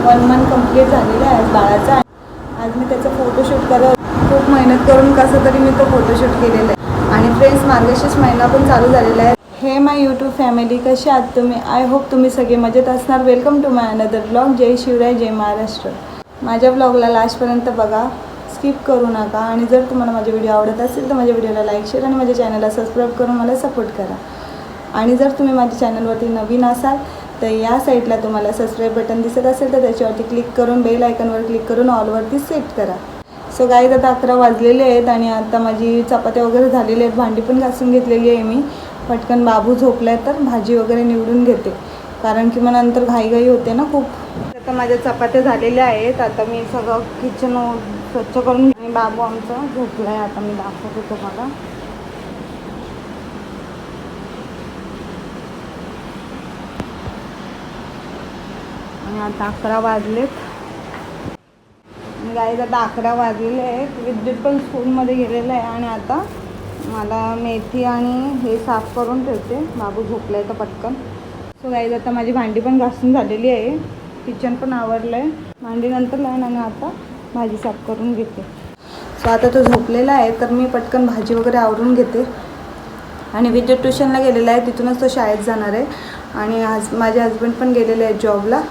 1 month complete झालेलं आहे आज बाळाचा. आज मी त्याचा फोटोशूट करत खूप मेहनत करून कसं तरी मी तो फोटोशूट केलेला आहे. आणि फ्रेंड्स, मार्गशीर्ष महिना पण चालू झालेला आहे. हे माय यूट्यूब फॅमिली, कसे आहात तुम्ही? आय होप तुम्ही सगळे मजेत असणार. Welcome to my another blog. जय शिवराय, जय महाराष्ट्र. माझ्या ब्लॉगला लास्टपर्यंत बघा, स्किप करू नका. आणि जर तुम्हाला माझे व्हिडिओ आवडत असेल तर माझ्या व्हिडिओला लाईक, शेअर आणि माझ्या चॅनलला सबस्क्राईब करून मला सपोर्ट करा. आणि जर तुम्ही माझ्या चॅनलवरती नवीन असाल तर या साईडला तुम्हाला सबस्क्राईब बटन दिसत असेल तर त्याच्यावरती क्लिक करून बेल आयकॉनवर क्लिक करून ऑलवरती सेट करा. सो गाईज, आता 11 वाजलेले आहेत आणि आता माझी चपात्या वगैरे झालेली आहेत. भांडी पण घासून घेतलेली आहे मी. पटकन बाबू झोपला आहे तर भाजी वगैरे निवडून घेते, कारण की मग नंतर घाईघाई होते ना खूप. आता माझ्या चपात्या झालेल्या आहेत. आता मी सगळं किचन स्वच्छ करून आणि बाबू आमचा झोपला आहे. आता मी दाखवते तुम्हाला. आणि आता 11 वाजलेत. गाईज, आता 11 वाजलेले आहेत. विद्युत पण स्कूलमध्ये गेलेलं आहे. आणि आता मला मेथी आणि हे साफ करून ठेवते. बाबू झोपला आहे तर पटकन. सो गाईज, आता माझी भांडी पण घासून झालेली आहे. किचन पण आवरलं आहे. भांडी नंतर लाईन आणि आता भाजी साफ करून घेते. सो आता तो झोपलेला आहे तर मी पटकन भाजी वगैरे आवरून घेते. आणि विद्युत ट्युशनला गेलेला आहे, तिथूनच तो शाळेत जाणार आहे. आणि आज माझे हस्बंड पण गेलेले आहेत जॉबला.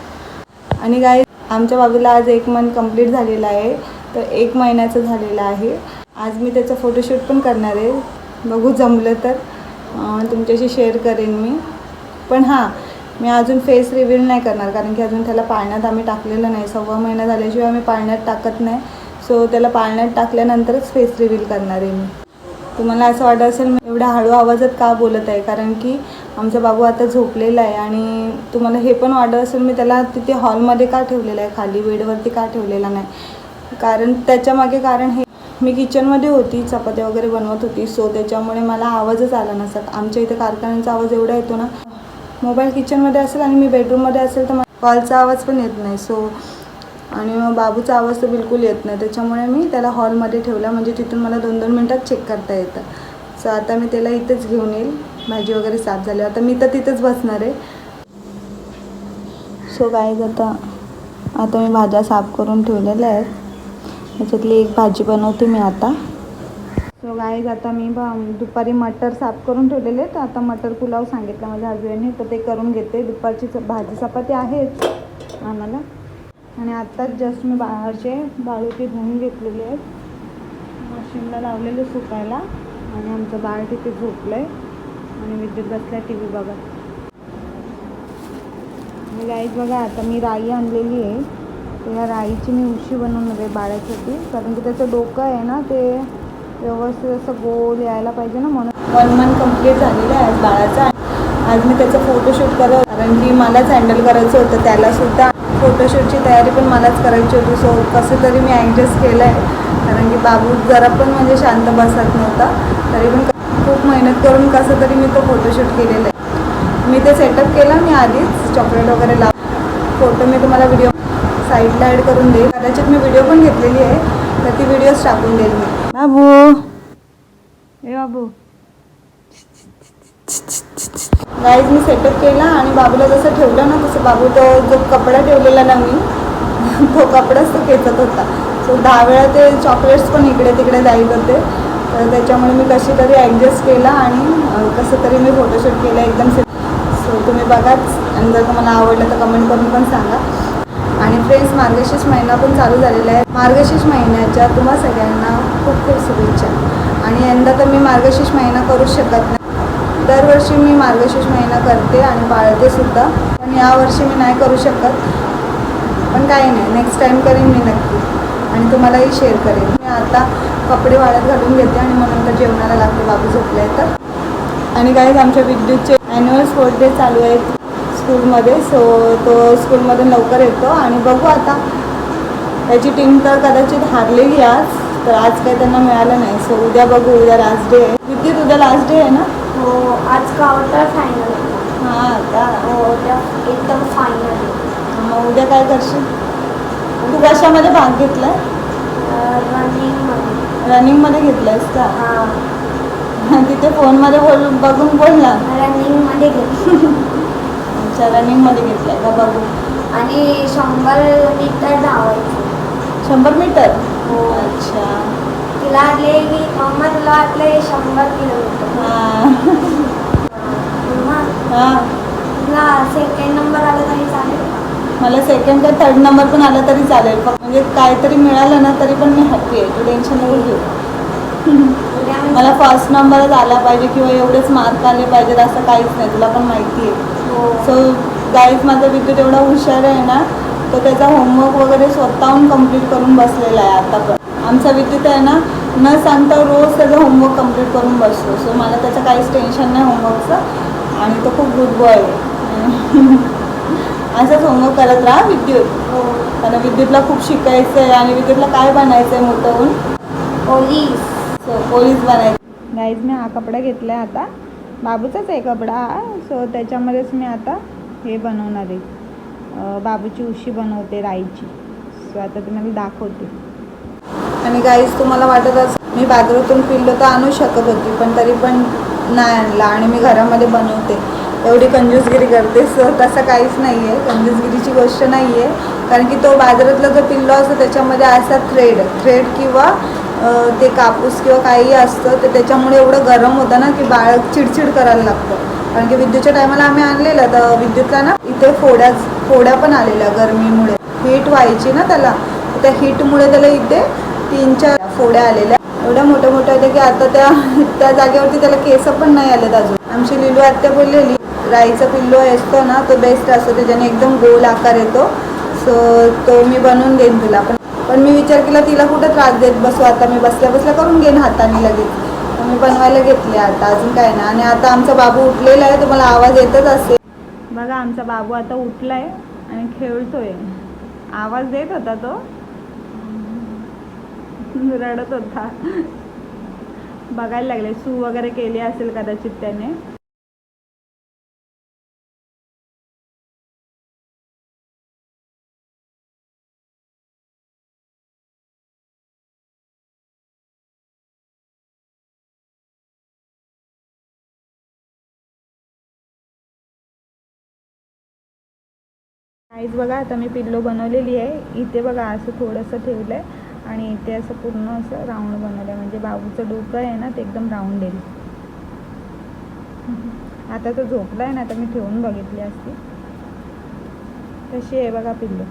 आणि गाईज, आमच्या बाबूला आज 1 मंथ कंप्लीट झालेला आहे. तर 1 महिन्याचं झालेलं आहे. आज मी त्याचं फोटोशूट पण करणार आहे. बघू जमलं तर तुमच्याशी शेअर करेन मी. पण हां, मी अजून फेस रिव्हील नाही करणार, कारण की अजून त्याला पाळण्यात आम्ही टाकलेलं नाही. 1.25 महिना झाल्याशिवाय आम्ही पाळण्यात टाकत नाही. सो त्याला पाळण्यात टाकल्यानंतरच फेस रिव्हील करणार आहे मी. तुम्हाला असं वाटत असेल मी एवढ्या हळू आवाजात का बोलत आहे, कारण की आमचा बाबू आता झोपलेला आहे. आणि तुम्हाला हे पण वाटत असेल मी त्याला तिथे हॉलमध्ये का ठेवलेलं आहे, खाली बेडवरती का ठेवलेला नाही. कारण त्याच्यामागे कारण हे, मी किचनमध्ये होती, चपात्या वगैरे बनवत होती. सो त्याच्यामुळे मला आवाजच आला नसत. आमच्या इथे कारखान्याचा आवाज एवढा येतो ना. मोबाईल किचनमध्ये असेल आणि मी बेडरूममध्ये असेल तर मला कॉलचा आवाज पण येत नाही. सो आणि मग बाबूचा आवाज तर बिलकुल येत नाही. त्याच्यामुळे मी त्याला हॉलमध्ये ठेवला, म्हणजे तिथून मला 2-2 मिनटात चेक करता येतं. सो आता मी त्याला इथेच घेऊन येईल. भाजी वगैरे साफ झाली. आता मी तर तिथंच बसणार आहे. सो गाईज, आता मी भाज्या साफ करून ठेवलेल्या आहेत. त्याच्यातली एक भाजी बनवते मी आता. सो गाईज, आता मी दुपारी मटर साफ करून ठेवलेले आहेत. आता मटर पुलाव सांगितला माझ्या हजबंडने, तर ते करून घेते. दुपारची भाजी चपाती आहेच आम्हाला. आणि आत्ताच जस्ट मी बाहेरचे बाळूचे धुवून घेतलेले आहेत, मशीनला लावलेले सुकायला. आणि आमचं बाळ तिथे झोपलं आहे आणि विद्युत बसला टी व्ही बघत. आणि गाईज बघा, आता मी राई आणलेली आहे. तर या राईची मी उशी बनवणार आहे बाळासाठी, कारण की त्याचं डोकं आहे ना ते व्यवस्थित असं गोल यायला पाहिजे ना, म्हणून 1 मंथ कंप्लीट झालेलं आहे आज बाळाचा. आज मी त्याचं फोटोशूट करत, कारण की मलाच हँडल करायचं होतं त्यालासुद्धा. फोटोशूटची तयारी पण मलाच करायची होती. सो कसं तरी मी ॲडजस्ट केलं आहे, कारण की बाबू जरा पण म्हणजे शांत बसत नव्हता. तरी पण खूप मेहनत करून कसं तरी मी तो फोटोशूट केलेला आहे. मी ते सेटअप केलं मी आधीच, चॉकलेट वगैरे फोटो मी तुम्हाला व्हिडिओ साईडला ॲड करून देईल. कदाचित मी व्हिडिओ पण घेतलेली आहे, तर ती व्हिडिओज टाकून देईल मी. बाबू, ए बाबू. गाईज, मी सेटअप केला आणि बाबूला जसं ठेवलं ना तसं बाबू तो जो कपडा ठेवलेला ना मी तो कपडाच तो खेचत होता. सो 10 वेळा ते चॉकलेट्स पण इकडे तिकडे जाईल होते. तर त्याच्यामुळे मी कशी तरी ॲडजस्ट केला आणि कसं तरी मी फोटोशूट केला एकदम. सो तुम्ही बघाच, आणि जर तुम्हाला आवडलं तर कमेंट करून पण सांगा. आणि फ्रेंड्स, मार्गशीर्ष महिना पण चालू झालेला आहे. मार्गशीर्ष महिन्याच्या तुम्हा सगळ्यांना खूप खूप शुभेच्छा. आणि यंदा तर मी मार्गशीर्ष महिना करूच शकत नाही. दरवर्षी मी मार्गशीर्ष महिना करते आणि पाळते सुद्धा, पण यावर्षी मी नाही करू शकत. पण काही नाही, नेक्स्ट टाईम करेन मी नक्की आणि तुम्हालाही शेअर करेन. मी आता कपडे वाळत घालून घेते आणि मग नंतर जेवणाला लागते, बाबू झोपले आहे तर. आणि गाईज, आमच्या विद्युतचे ॲन्युअल स्पोर्ट्स डे चालू आहेत स्कूलमध्ये. सो तो स्कूलमधून लवकर येतो आणि बघू आता. त्याची टीम तर कदाचित हारलेली आज, तर आज काही त्यांना मिळालं नाही. सो उद्या बघू, उद्या लास्ट डे आहे. विद्युत, उद्या लास्ट डे आहे ना? हो, आज का होता फायनल. हां का? हो, उद्या एकदम फायनल आहे. मग उद्या काय करशील तू? कशामध्ये भाग घेतला आहे? रनिंगमध्ये घेतलं आहेस का? हां. तिथे फोनमध्ये बघून बोल ना. रनिंगमध्ये घेतलं. अच्छा, रनिंगमध्ये घेतलं आहे का? बघू. आणि 100 100 मीटर. हो. अच्छा. तिला वाटले की मम्मा तुला वाटले 100 किलोमीटर. हां. मम्मा हां. तुला सेकंड नंबर आला तरी चालेल का? मला सेकंड का थर्ड नंबर पण आला तरी चालेल, फक्त म्हणजे काहीतरी मिळालं ना तरी पण मी हॅप्पी आहे. तू टेन्शन नको घेऊ. उद्या मी मला फर्स्ट नंबरच आला पाहिजे किंवा एवढेच मार्क आले पाहिजेत असं काहीच नाही, तुला पण माहिती आहे. हो. सो गाईज, माझा विद्युत एवढा हुशार आहे ना, तो त्याचा होमवर्क वगैरे स्वतःहून कम्प्लीट करून बसलेला आहे आता पण. आमचा विद्युत आहे ना, न सांगता रोज त्याचा होमवर्क कम्प्लीट करून बसतो. सो मला त्याचं काहीच टेन्शन नाही होमवर्कचं, आणि तो खूप गुड बॉय आहे. असंच होमवर्क करत राहा विद्युत, हो. कारण विद्युतला खूप शिकायचं आहे आणि विद्युतला काय बनायचं आहे मोठं होऊन? पोलीस. सो पोलीस बनायचं. गाईज, मी हा कपडा घेतला आहे आता, बाबूचाच आहे कपडा हा. सो त्याच्यामध्येच मी आता हे बनवणार आहे, बाबूची उशी बनवते राईची. सो आता तुम्हाला दाखवते. आणि गाईज, तुम्हाला वाटत असं मी बाजारातून पिल्लो तर आणू शकत होती, पण तरी पण नाही आणला आणि मी घरामध्ये बनवते. एवढी कंजूसगिरी करते. सो तसं काहीच नाही आहे, कंजूसगिरीची गोष्ट नाही आहे, कारण की तो बाजारातला जो पिल्लो असतो त्याच्यामध्ये असा थ्रेड किंवा ते कापूस किंवा काही असतं, तर त्याच्यामुळे एवढं गरम होतं ना की बाळ चिडचिड करायला लागतं. कारण की विद्युतच्या टायमाला आम्ही आणलेलं तर विद्युतला ना इथे फोड्या पण आलेल्या गरमीमुळे, हीट व्हायची ना त्याला, त्या हीटमुळे त्याला इथे 3-4 फोड्या आलेल्या, एवढ्या मोठ्या मोठ्या होत्या की आता त्या जागेवरती त्याला केस पण नाही आलेत अजून. आमची लिलू आत्या बोललेली राईचा पिल्लो असतो ना तो बेस्ट असतो, त्याच्याने एकदम गोल आकार येतो. सो तो मी बनवून देईन तुला. पण मी विचार केला तिला कुठं त्रास देत बसू, आता मी बसल्या बसल्या करून घेईन हाताने लगेच. तर मी बनवायला घेतले आता, अजून काय ना. आणि आता आमचा बाबू उठलेला आहे, तुम्हाला आवाज येतच असेल. बघा, आमचा बाबू आता उठला आहे आणि खेळतोय. आवाज देत होता तो, रडत होता. बघायला लागले, सू वगैरे केली असेल कदाचित त्याने. गाईज बघा, आता मी पिल्लो बनवलेली आहे. इथे बघा असं थोडंसं ठेवलं आहे आणि इथे असं पूर्ण असं राऊंड बनवलं आहे, म्हणजे बाबूचं डोकं आहे ना ते एकदम राऊंड येईल. आता तो झोपला आहे ना, आता मी ठेवून बघितली असती. तशी आहे बघा पिल्लो.